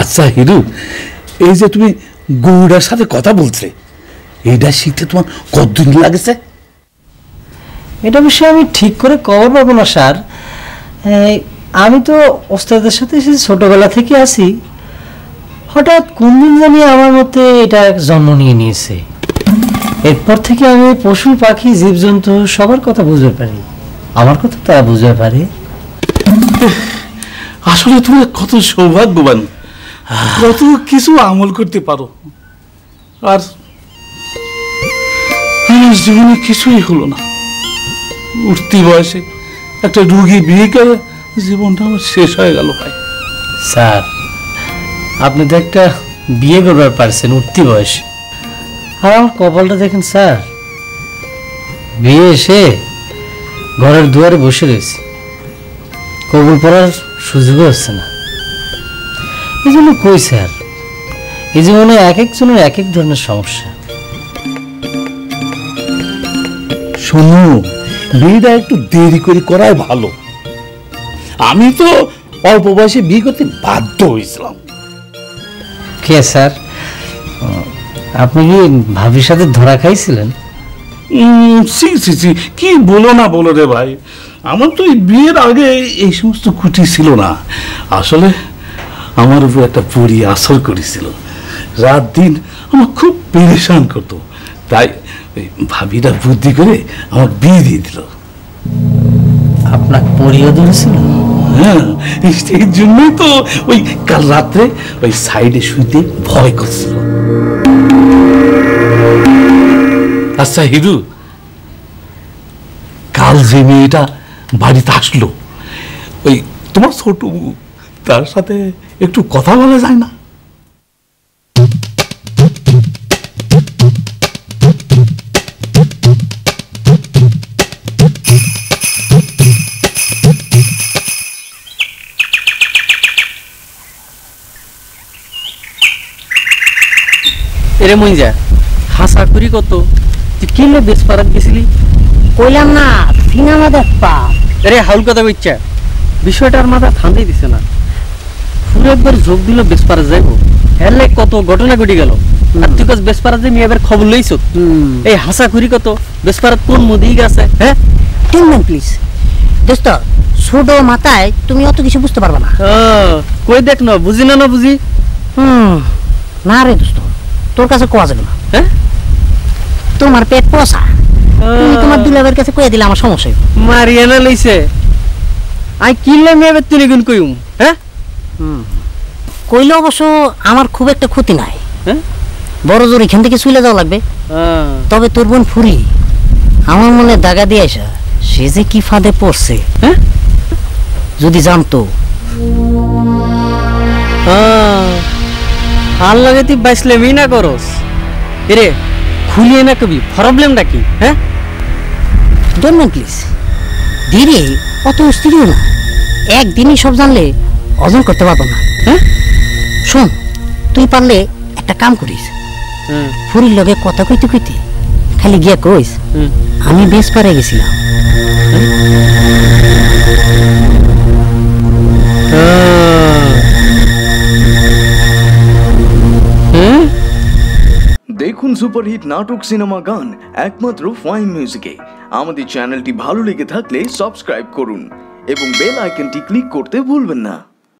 আচ্ছা হিরু, এই যে তুমি গৌড়ার সাথে কথা বলছিলে, এইটা শিখতে তোমার কতদিন লাগেছে? এটা বিষয়ে আমি ঠিক করে খবর পাবো না স্যার। আমি তো ওস্তাদের সাথে ছোটবেলা থেকে আছি। হঠাৎ কোন দিন জানি আমার মতে এটা জন্ম নিয়ে নিয়েছে। এরপর থেকে আমি পশু পাখি জীবজন্তু সবার কথা বুঝতে পারি, আমার কথা তারা বুঝতে পারে। আসলে তুমি কত সৌভাগ্যবান, কত কিছু আমল করতে পারো। আর আমার জীবনে কিছুই হলো না। উঠতি বয়সে একটা রুগী বিয়ে করে জীবনটা আমার শেষ হয়ে গেল ভাই। স্যার, আপনি তো একটা বিয়ে করবার পারছেন উঠতি বয়সে, আর আমার কপালটা দেখেন স্যার, বিয়ে এসে ঘরের দুয়ারে বসে রয়েছে, কবুল পড়ার সুযোগও হচ্ছে না। এই জন্য কই স্যার, এই জীবনে এক একজনের এক এক ধরনের সমস্যা। শোনো, বিয়েটা একটু দেরি করে করাই ভালো। আমি তো অল্প বয়সে বিয়ে করতে বাধ্য হয়েছিলাম। কে স্যার, আপনি কি ভাবির সাথে ধরা খাইছিলেন? কি বলো না বলো রে ভাই, আমার তো এই বিয়ের আগে এই সমস্ত খুঁটি ছিল না। আসলে আমার উপর একটা পরি আসর করেছিল, রাত দিন আমার খুব পেরেশান করতো। তাই ভাবিরা বুদ্ধি করে আমার বিয়ে দিয়ে দিল। আপনার পরিও ধরেছিল? হ্যাঁ, সেই জন্যই তো ওই কাল রাত্রে ওই সাইডে শুইতে ভয় করছিল। আচ্ছা হিরু, কাল যে মেয়েটা বাড়িতে আসলো, ওই তোমার ছোট, তার সাথে একটু কথা বলা যায় না? এরে মইজা হাসা করি কত, তুই কিনলে বেশ পারাত গেছিলি? কইলাম না ফিনা মাদার পা। আরে হাউল কথা বলছা, বিষয়টার মাথা ঠান্ডাই দিছে না। পুরো একবার যোগ দিল বেশ পারা যাইবো, হেলে কত ঘটনা ঘটে গেল। আর তুই কাজ বেশ পারা যে মেয়ে এবার খবর লইছ। এই হাসা করি কত, বেশ পারাত কোন মুদি গেছে? হ্যাঁ টেনমেন্ট প্লিজ দোস্ত, ছোট মাথায় তুমি অত কিছু বুঝতে পারবে না। কই দেখ না, বুঝি না, না বুঝি। না রে দোস্ত, তোর কাছে কোয়া যাবে না। হ্যাঁ, তোমার পেট পোষা, তুমি তোমার দুলাবের কাছে কয়ে দিলে আমার সমস্যা। মারিয়ানা লইছে, আই কিনলে মেয়ে তুই গুণ কইম। হ্যাঁ, কইলে অবশ্য আমার খুব একটা ক্ষতি নাই। বড় জোর এখান থেকে চলে যাওয়া লাগবে। তবে তোর বোন ফুরি আমার মনে দাগা দিয়ে আসা, সে যে কি ফাঁদে পড়ছে যদি জানতো। আর লাগে তুই বাইসলেমই না করস। এরে খুলিয়ে না কবি, প্রবলেমটা কি? হ্যাঁ, ডোন্ট প্লিজ, ধীরে, অত অস্থিরও না। একদিনই সব জানলে অর্জন করতে পারবো না। হ্যাঁ, শোন, তুই পারলে একটা কাম করিস, ফুরির লগে কথা কইতে কইতে খালি গিয়া কইস আমি বেশ পারে গেছিলাম। দেখুন সুপারহিট নাটক, সিনেমা, গান একমাত্র ফাইন মিউজিকে। আমাদের চ্যানেলটি ভালো লেগে থাকলে সাবস্ক্রাইব করুন এবং বেল আইকনটি ক্লিক করতে ভুলবেন না।